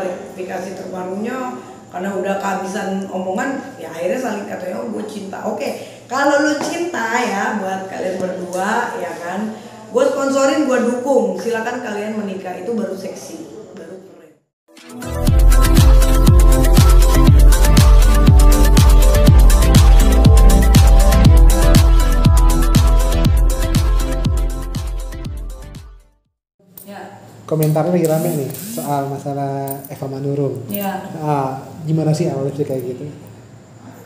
klarifikasi terbarunya karena udah kehabisan omongan, ya akhirnya saling katanya oh gue cinta. Oke, kalau lu cinta ya buat kalian berdua ya kan, gue sponsorin, gue dukung, silakan kalian menikah, itu baru seksi, baru keren. Komentarnya lagi rame nih soal masalah Eva Manurung. Ya. Gimana sih awalnya sih kayak gitu?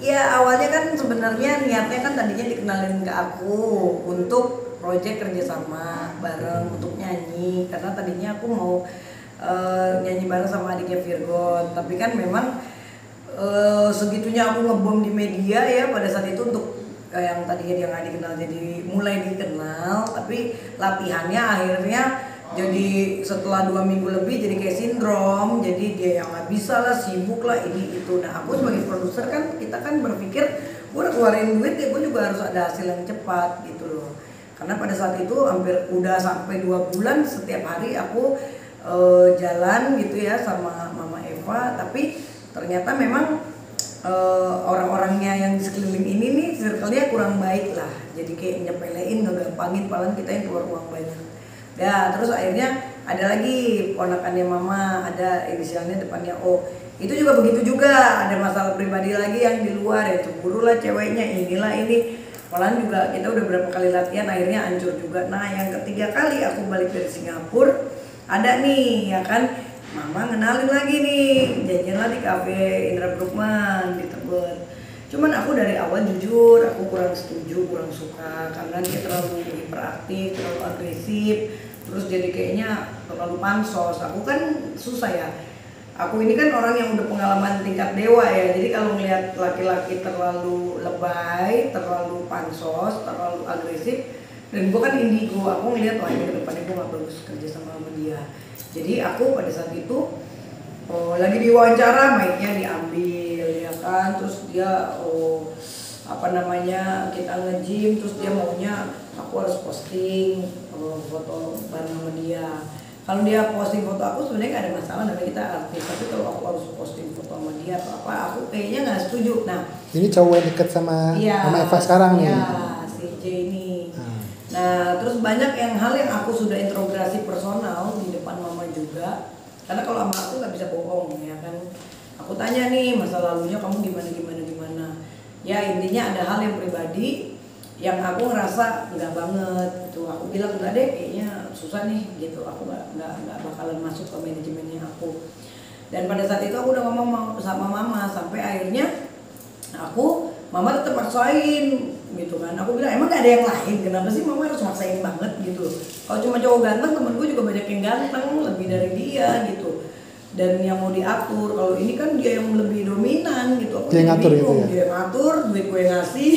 Ya awalnya kan sebenarnya niatnya kan tadinya dikenalin ke aku untuk proyek kerjasama bareng untuk nyanyi, karena tadinya aku mau nyanyi bareng sama adiknya Virgon, tapi kan memang segitunya aku ngebom di media ya pada saat itu untuk yang tadinya dia nggak dikenal jadi mulai dikenal, tapi latihannya akhirnya jadi setelah 2 minggu lebih jadi kayak sindrom, jadi dia yang nggak bisa lah, sibuk lah ini itu. Nah aku sebagai produser kan, kita kan berpikir gue udah keluarin duit ya gue juga harus ada hasil yang cepat gitu loh, karena pada saat itu hampir udah sampai 2 bulan setiap hari aku jalan gitu ya sama Mama Eva, tapi ternyata memang orang-orangnya yang di sekeliling ini nih circle-nya kurang baik lah, jadi kayak nyepelein, ngegampangin, padahal kita yang keluar uang banyak. Ya, terus akhirnya ada lagi ponakannya Mama, ada inisialnya depannya O. Itu juga begitu juga, ada masalah pribadi lagi yang di luar ya, cemburu lah ceweknya, inilah ini. Malahan juga kita udah berapa kali latihan akhirnya hancur juga. Nah, yang ketiga kali aku balik dari Singapura, ada nih ya kan, Mama ngenalin lagi nih, janjian lah di cafe Indra Bruckman di Tebet. Cuman aku dari awal jujur, aku kurang setuju, kurang suka karena dia terlalu hiperaktif, terlalu agresif, terus jadi kayaknya terlalu pansos. Aku kan susah ya. Aku ini kan orang yang udah pengalaman tingkat dewa ya. Jadi kalau ngelihat laki-laki terlalu lebay, terlalu pansos, terlalu agresif, dan gue kan indigo, aku ngelihat wah ini ke depannya gue gak bagus kerja sama dia. Jadi aku pada saat itu lagi diwawancara, mic-nya diambil ya kan, terus dia kita nge-gym, terus dia maunya aku harus posting foto bareng sama dia. Kalau dia posting foto aku sebenarnya nggak ada masalah, namanya kita artis, tapi kalau aku harus posting foto sama dia atau apa, aku kayaknya nggak setuju. Nah ini cowok yang deket sama Mama Eva sekarang nih. Iya, si J ini. Nah terus banyak hal yang aku sudah interogasi personal di depan Mama juga. Karena kalau sama aku nggak bisa bohong ya kan. Aku tanya nih masa lalunya kamu gimana. Ya intinya ada hal yang pribadi yang aku ngerasa nggak banget gitu. Aku bilang enggak deh, kayaknya susah nih gitu. Aku nggak bakalan masuk ke manajemennya aku. Dan pada saat itu aku udah ngomong sama Mama sampai akhirnya Mama tetap maksain gitu kan. Aku bilang emang gak ada yang lain, kenapa sih Mama harus maksain banget gitu. Kalau cuma cowok ganteng, temen gue juga banyak yang ganteng lebih dari dia gitu, dan yang mau diatur. Kalau ini kan dia yang lebih dominan gitu. Aku dia ngatur gitu ya? Dia ngatur, duit gue ngasih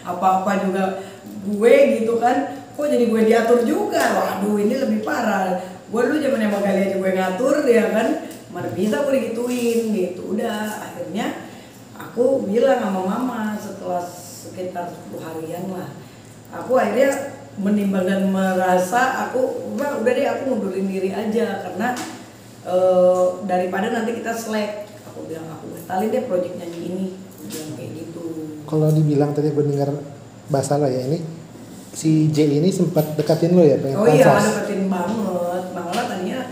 apa-apa juga gue gitu kan. Kok jadi gue diatur juga? Waduh ini lebih parah. Gue dulu zamannya Magali aja gue ngatur ya kan, mana bisa gue digituin gitu. Udah akhirnya aku bilang sama Mama setelah sekitar 10 harian lah, aku akhirnya menimbang dan merasa udah deh aku mundurin diri aja karena daripada nanti kita slack. Aku bilang aku batalin deh proyek nyanyi ini, aku bilang kayak gitu. Kalau dibilang tadi gue dengar bahasa lo ya, ini si J ini sempat deketin lo ya, pengen iya pansos. deketin banget, malah tadinya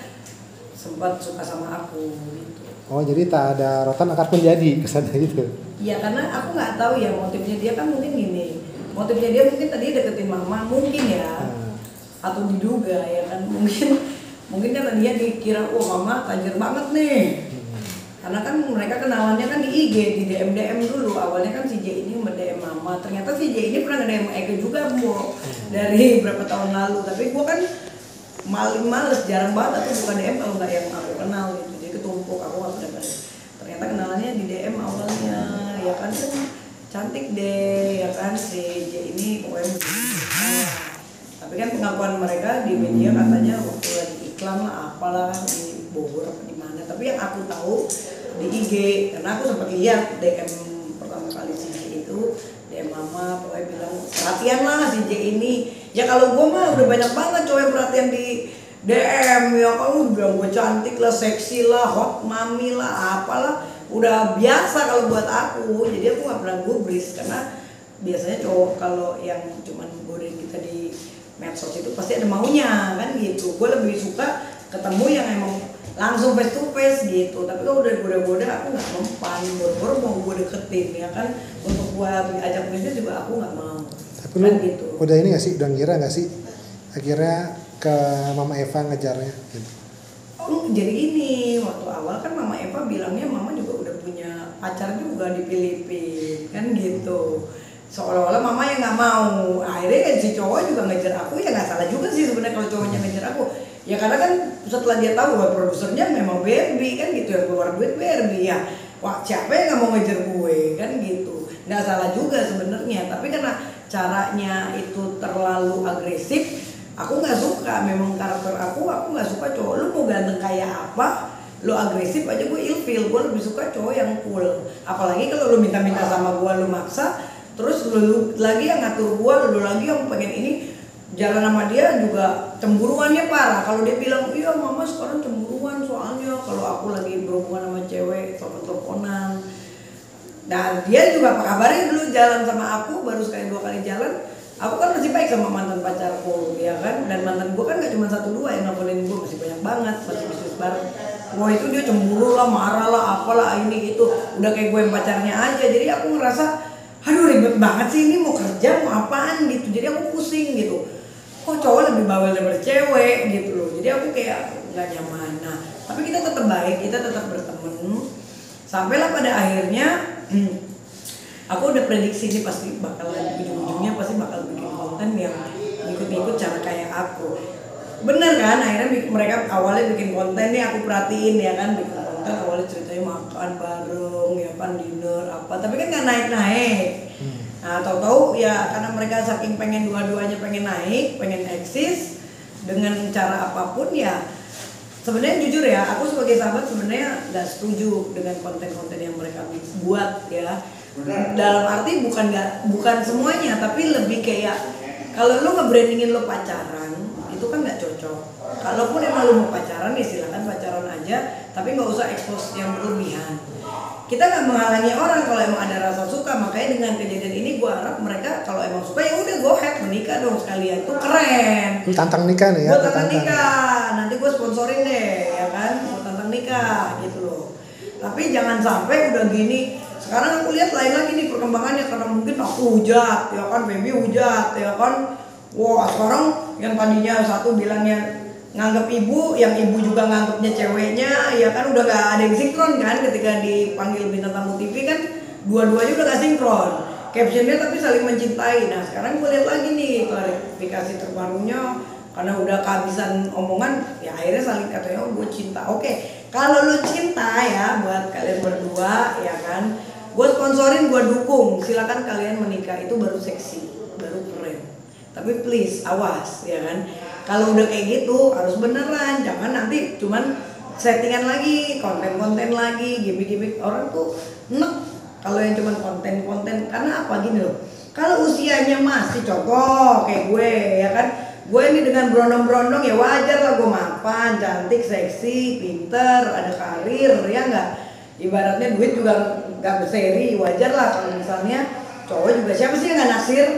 sempat suka sama aku gitu. Oh jadi tak ada rotan akar pun jadi kesana gitu. Iya karena aku nggak tahu ya motifnya dia, kan mungkin gini, motifnya dia mungkin tadi deketin Mama mungkin ya, atau diduga ya kan, mungkin kan tadinya dikira Mama tajir banget nih, karena kan mereka kenalannya kan di IG, di DM dulu. Awalnya kan si J ini nge-DM Mama, ternyata si J ini pernah nge-DM Eke juga dari berapa tahun lalu, tapi gua kan males, jarang banget atau bukan DM kalau nggak yang aku kenal gitu, jadi ketumpuk, aku nggak pernah. Ternyata kenalannya di DM awalnya ya kan, cantik deh ya kan si J ini pokoknya tapi kan pengakuan mereka di media katanya waktu lagi iklan lah apalah di Bogor apa di mana, tapi yang aku tahu di IG karena aku sempat lihat DM pertama kali si J itu, DM Mama pokoknya bilang perhatian lah si J ini. Ya kalau gue mah udah banyak banget cowok yang perhatian di DM ya kamu bilang gue cantik lah, seksi lah, hot mami lah, apalah, udah biasa kalau buat aku. Jadi aku nggak pernah gubris karena biasanya cowok kalau yang cuman godain kita di medsos itu pasti ada maunya kan gitu. Gue lebih suka ketemu yang emang langsung face to face gitu. Tapi kalau udah goda-goda aku nggak mempan, boro-boro mau gue deketin ya kan, untuk gue ajak bisnis juga aku nggak mau. Tapi Kan lu gitu. udah ini gak sih, udah ngira gak sih akhirnya ke Mama Eva ngejarnya gitu? Oh, jadi gini, waktu awal kan Mama Eva bilangnya mama juga udah punya pacar juga di Filipina kan gitu. Seolah-olah mama yang nggak mau. Akhirnya kan si cowok juga ngejar aku, ya nggak salah juga sih sebenarnya kalau cowoknya ngejar aku. Ya karena kan setelah dia tahu bahwa produsernya memang Barbie kan gitu, ya keluar duit Barbie ya. Wah, siapa yang nggak mau ngejar gue kan gitu. Nggak salah juga sebenarnya, tapi karena caranya itu terlalu agresif, aku nggak suka. Memang karakter aku nggak suka cowok lu mau ganteng kayak apa, lu agresif aja gue ilfil. Gue lebih suka cowok yang cool. Apalagi kalau lu minta-minta sama gue, lu maksa, terus lu lagi yang ngatur gue, lu lagi yang pengen ini, jalan sama dia juga cemburuannya parah. Kalau dia bilang iya mama sekarang cemburuan soalnya kalau aku lagi berhubungan sama cewek, telepon-teleponan. Dan dia juga apa kabarnya dulu jalan sama aku baru sekali 2 kali jalan. Aku kan masih baik sama mantan pacarku ya kan, dan mantan gue kan gak cuma 1-2 yang nelfonin gue, masih banyak banget, masih bisnis bareng. Wah itu dia cemburu lah, marah lah, apalah ini gitu, udah kayak gue yang pacarnya aja. Jadi aku ngerasa aduh ribet banget sih ini, mau kerja mau apaan gitu. Jadi aku pusing gitu, kok cowok lebih bawel daripada cewek gitu loh. Jadi aku kayak gak nyaman. Nah tapi kita tetap baik, kita tetap berteman. Sampailah pada akhirnya aku udah prediksi ini pasti bakalan ujung-ujungnya pasti bakal bikin konten yang ngikut-ngikut cara kayak aku. Bener kan? Akhirnya mereka awalnya bikin konten nih, aku perhatiin ya kan, bikin konten awalnya ceritanya makan bareng ya kan, dinner apa, tapi kan gak naik-naik. Nah tahu-tahu ya karena mereka saking pengen dua-duanya pengen naik, pengen eksis dengan cara apapun ya. Sebenarnya jujur ya, aku sebagai sahabat sebenarnya nggak setuju dengan konten-konten yang mereka buat ya. Dalam arti bukan semuanya, tapi lebih kayak kalau lu nge-brandingin lu pacaran itu kan nggak cocok. Kalaupun emang lu mau pacaran ya silakan pacaran aja, tapi nggak usah expose yang berlebihan. Kita nggak menghalangi orang kalau emang ada rasa suka. Makanya dengan kejadian ini gue harap mereka kalau emang suka ya udah go ahead, menikah dong sekalian, itu keren. Lu tantang nikah nih ya? Gue tantang nikah, nanti gue sponsorin deh ya kan, gue tantang nikah gitu loh. Tapi jangan sampai udah gini. Sekarang aku lihat lain lagi nih perkembangannya, karena mungkin aku hujat ya kan, baby hujat ya kan. Wah sekarang yang tadinya satu bilangnya nganggap ibu, yang ibu juga nganggapnya ceweknya ya kan, udah gak ada yang sinkron kan. Ketika dipanggil bintang tamu TV kan dua-duanya udah gak sinkron captionnya, tapi saling mencintai. Nah sekarang gue lihat lagi nih klarifikasi terbarunya, karena udah kehabisan omongan ya akhirnya saling katanya oh gue cinta. Oke, kalau lu cinta ya buat kalian berdua ya kan, gue sponsorin, gue dukung, silakan kalian menikah, itu baru seksi, baru keren. Tapi please awas ya kan, kalau udah kayak gitu harus beneran, jangan nanti cuman settingan lagi, konten-konten lagi, gimmick-gimmick. Orang tuh enek kalau yang cuman konten-konten. Karena apa, gini loh, kalau usianya masih contoh kayak gue ya kan, gue ini dengan berondong-berondong ya wajar lah, gue mapan, cantik, seksi, pinter, ada karir ya nggak. Ibaratnya duit juga nggak berseri, wajar lah kalau misalnya cowok juga. Siapa sih yang nggak naksir?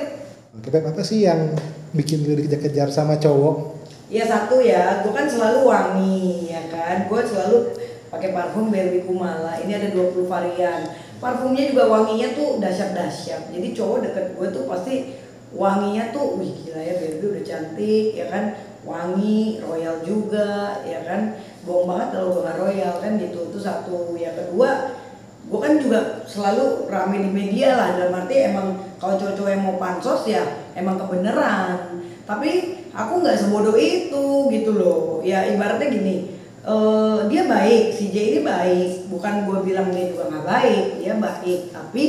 Oke, Beb, apa sih yang bikin lu dikejar-kejar sama cowok? Ya satu ya, gue kan selalu wangi ya kan, gue selalu pakai parfum Barbie Kumala. Ini ada 20 varian. Parfumnya juga wanginya tuh dahsyat-dahsyat. Jadi cowok deket gue tuh pasti wanginya tuh, wih gila ya Barbie udah cantik ya kan, wangi, royal juga ya kan. Bohong banget kalau gue gak royal kan gitu. Itu satu. Ya kedua, gue kan juga selalu rame di media lah, dalam arti emang kalau cowok-cowok yang mau pansos ya emang kebeneran. Tapi aku nggak sebodoh itu gitu loh. Ya ibaratnya gini, dia baik, si J ini baik. Bukan gue bilang dia juga nggak baik, dia baik. Tapi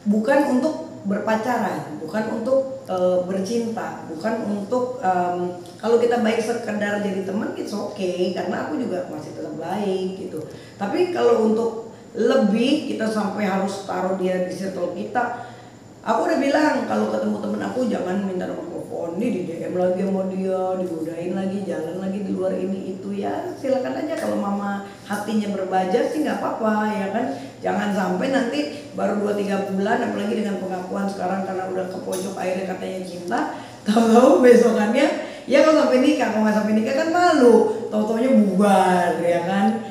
bukan untuk berpacaran, bukan untuk bercinta, bukan untuk kalau kita baik sekedar jadi teman, it's okay, karena aku juga masih tetap baik gitu. Tapi kalau untuk lebih kita sampai harus taruh dia di circle kita, aku udah bilang kalau ketemu temen aku jangan minta nomor telepon nih, di DM lagi sama dia, digodain lagi, jalan lagi di luar ini itu, ya silakan aja. Kalau mama hatinya berbaja sih nggak apa-apa ya kan. Jangan sampai nanti baru 2-3 bulan, apalagi dengan pengakuan sekarang karena udah ke pojok akhirnya katanya cinta, tahu-tahu besokannya ya kalau sampai nikah, kalau nggak sampai nikah kan malu, tahu-taunya bubar ya kan,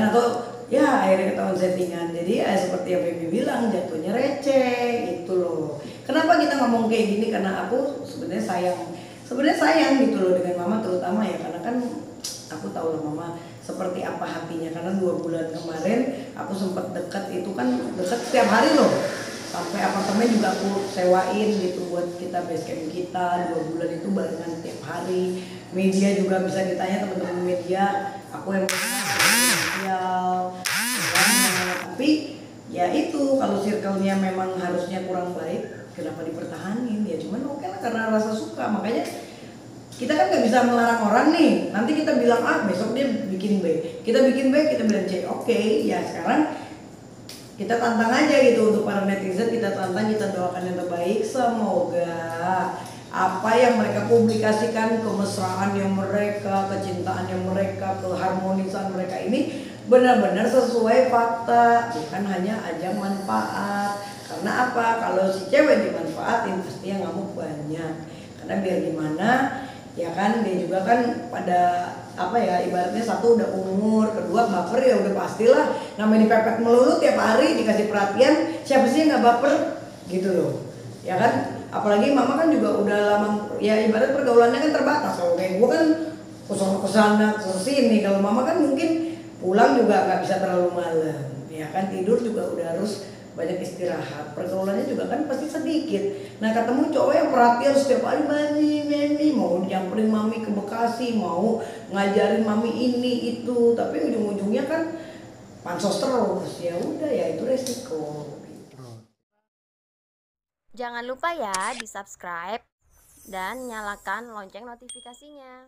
atau ya akhirnya ketahuan settingan. Jadi seperti yang Feby bilang, jatuhnya receh itu loh. Kenapa kita ngomong kayak gini? Karena aku sebenarnya sayang gitu loh dengan mama, terutama ya karena kan aku tahu lah mama seperti apa hatinya. Karena 2 bulan kemarin aku sempat dekat, itu kan dekat setiap hari loh, sampai apartemen juga aku sewain gitu buat kita base camp kita. 2 bulan itu barengan tiap hari. Media juga bisa ditanya teman-teman media, aku yang sosial ya, tapi ya itu kalau circle-nya memang harusnya kurang baik, kenapa dipertahanin ya. Cuman oke lah, karena rasa suka. Makanya kita kan nggak bisa melarang orang nih, nanti kita bilang A, besok dia bikin B, kita bikin B, kita bilang C. Oke, ya sekarang kita tantang aja gitu untuk para netizen, kita tantang, kita doakan yang terbaik. Semoga apa yang mereka publikasikan, kemesraan yang mereka, kecintaan yang mereka, keharmonisan mereka ini benar-benar sesuai fakta, bukan hanya ajang manfaat. Karena apa? Kalau si cewek dimanfaatin pasti yang ngamuk banyak. Karena biar gimana ya kan, dia juga kan pada apa ya, ibaratnya satu udah umur, kedua baper ya udah pastilah, namanya dipepet melulu tiap hari dikasih perhatian, siapa sih yang nggak baper gitu loh ya kan. Apalagi mama kan juga udah lama ya, ibarat pergaulannya kan terbatas. Kalau kayak gue kan kesana kesini, kalau mama kan mungkin pulang juga nggak bisa terlalu malam ya kan, tidur juga udah harus banyak istirahat, pergaulannya juga kan pasti sedikit. Nah ketemu cowok yang perhatian setiap hari, mami mau nyamperin mami ke Bekasi, mau ngajarin mami ini itu, tapi ujung-ujungnya kan pansos terus, ya udah ya itu resiko. Jangan lupa ya di subscribe dan nyalakan lonceng notifikasinya.